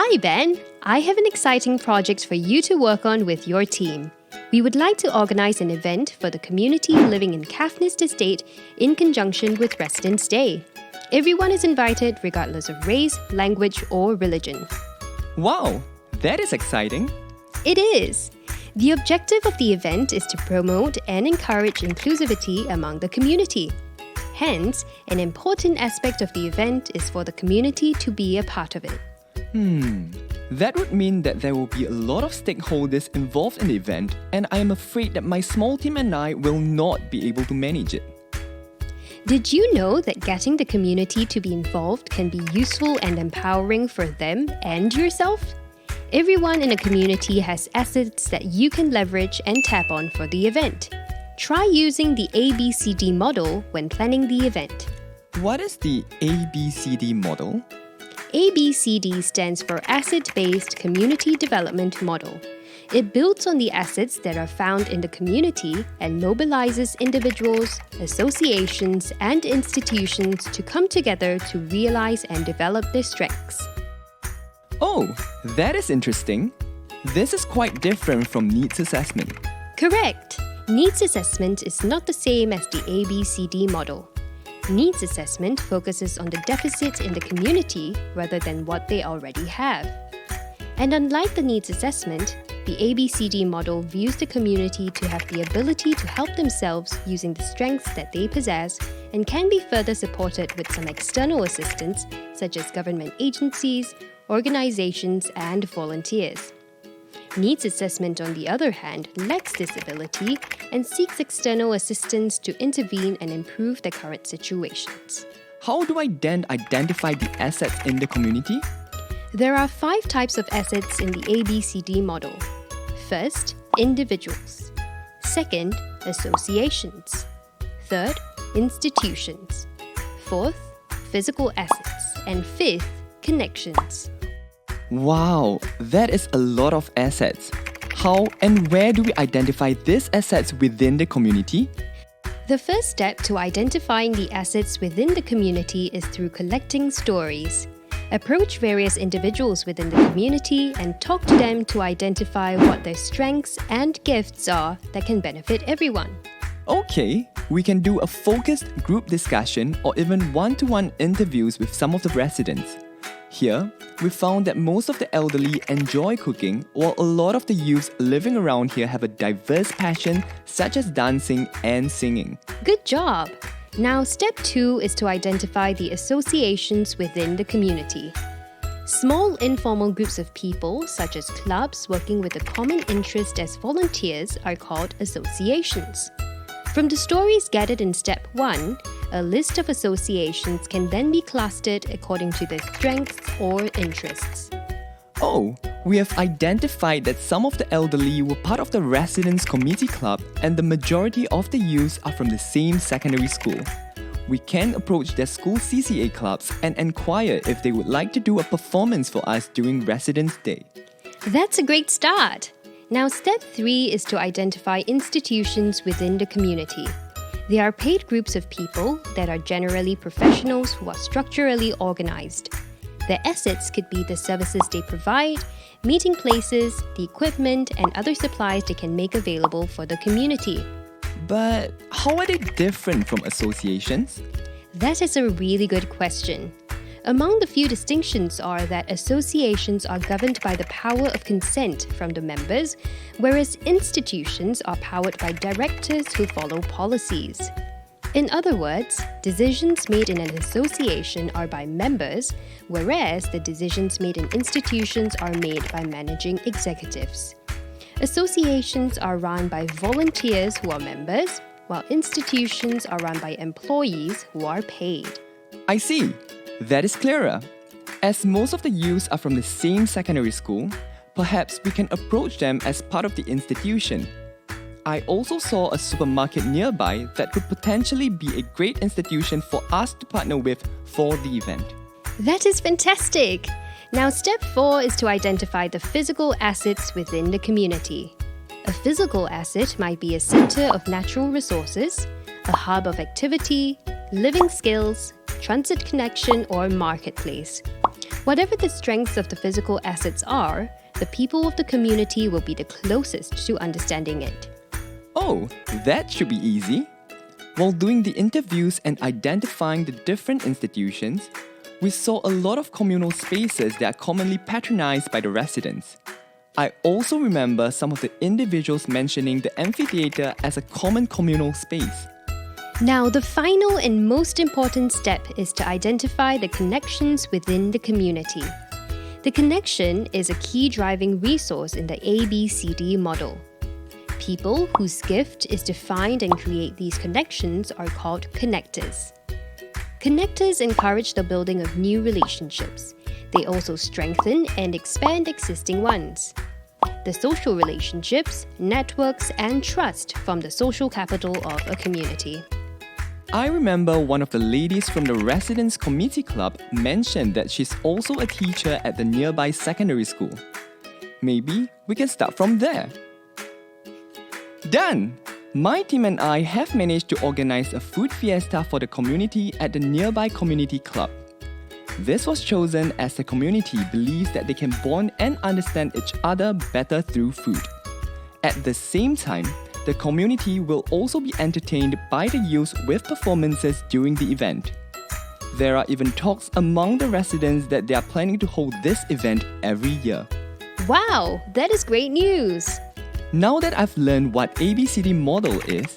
Hi Ben, I have an exciting project for you to work on with your team. We would like to organize an event for the community living in Caithness Estate in conjunction with Residents' Day. Everyone is invited regardless of race, language or religion. Wow, that is exciting. It is. The objective of the event is to promote and encourage inclusivity among the community. Hence, an important aspect of the event is for the community to be a part of it. That would mean that there will be a lot of stakeholders involved in the event, and I am afraid that my small team and I will not be able to manage it. Did you know that getting the community to be involved can be useful and empowering for them and yourself? Everyone in a community has assets that you can leverage and tap on for the event. Try using the ABCD model when planning the event. What is the ABCD model? ABCD stands for Asset-Based Community Development Model. It builds on the assets that are found in the community and mobilizes individuals, associations, and institutions to come together to realize and develop their strengths. Oh, that is interesting. This is quite different from needs assessment. Correct! Needs assessment is not the same as the ABCD model. Needs assessment focuses on the deficits in the community rather than what they already have. And unlike the needs assessment, the ABCD model views the community to have the ability to help themselves using the strengths that they possess and can be further supported with some external assistance such as government agencies, organizations, and volunteers. Needs assessment, on the other hand, lacks this ability and seeks external assistance to intervene and improve the current situations. How do I then identify the assets in the community? There are 5 types of assets in the ABCD model. First, individuals. Second, associations. Third, institutions. Fourth, physical assets. And fifth, connections. Wow, that is a lot of assets. How and where do we identify these assets within the community? The first step to identifying the assets within the community is through collecting stories. Approach various individuals within the community and talk to them to identify what their strengths and gifts are that can benefit everyone. Okay, we can do a focused group discussion or even one-to-one interviews with some of the residents. Here, we found that most of the elderly enjoy cooking, while a lot of the youths living around here have a diverse passion such as dancing and singing. Good job! Now, step 2 is to identify the associations within the community. Small informal groups of people, such as clubs working with a common interest as volunteers, are called associations. From the stories gathered in step 1, a list of associations can then be clustered according to their strengths or interests. Oh, we have identified that some of the elderly were part of the Residents' Committee Club and the majority of the youths are from the same secondary school. We can approach their school CCA clubs and inquire if they would like to do a performance for us during Residents' Day. That's a great start! Now, step 3 is to identify institutions within the community. They are paid groups of people that are generally professionals who are structurally organized. Their assets could be the services they provide, meeting places, the equipment, and other supplies they can make available for the community. But how are they different from associations? That is a really good question. Among the few distinctions are that associations are governed by the power of consent from the members, whereas institutions are powered by directors who follow policies. In other words, decisions made in an association are by members, whereas the decisions made in institutions are made by managing executives. Associations are run by volunteers who are members, while institutions are run by employees who are paid. I see. That is clearer. As most of the youths are from the same secondary school, perhaps we can approach them as part of the institution. I also saw a supermarket nearby that could potentially be a great institution for us to partner with for the event. That is fantastic! Now, step 4 is to identify the physical assets within the community. A physical asset might be a center of natural resources, a hub of activity, living skills, transit connection, or marketplace. Whatever the strengths of the physical assets are, the people of the community will be the closest to understanding it. Oh, that should be easy. While doing the interviews and identifying the different institutions, we saw a lot of communal spaces that are commonly patronized by the residents. I also remember some of the individuals mentioning the amphitheatre as a common communal space. Now, the final and most important step is to identify the connections within the community. The connection is a key driving resource in the ABCD model. People whose gift is to find and create these connections are called connectors. Connectors encourage the building of new relationships. They also strengthen and expand existing ones. The social relationships, networks, and trust form the social capital of a community. I remember one of the ladies from the Residents Committee Club mentioned that she's also a teacher at the nearby secondary school. Maybe we can start from there. Done! My team and I have managed to organize a food fiesta for the community at the nearby community club. This was chosen as the community believes that they can bond and understand each other better through food. At the same time, the community will also be entertained by the youth with performances during the event. There are even talks among the residents that they are planning to hold this event every year. Wow, that is great news! Now that I've learned what ABCD model is,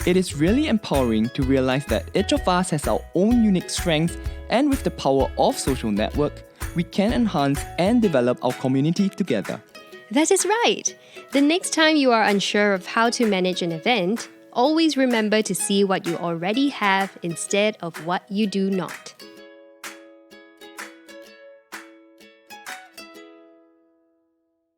it is really empowering to realize that each of us has our own unique strengths, and with the power of social network, we can enhance and develop our community together. That is right. The next time you are unsure of how to manage an event, always remember to see what you already have instead of what you do not.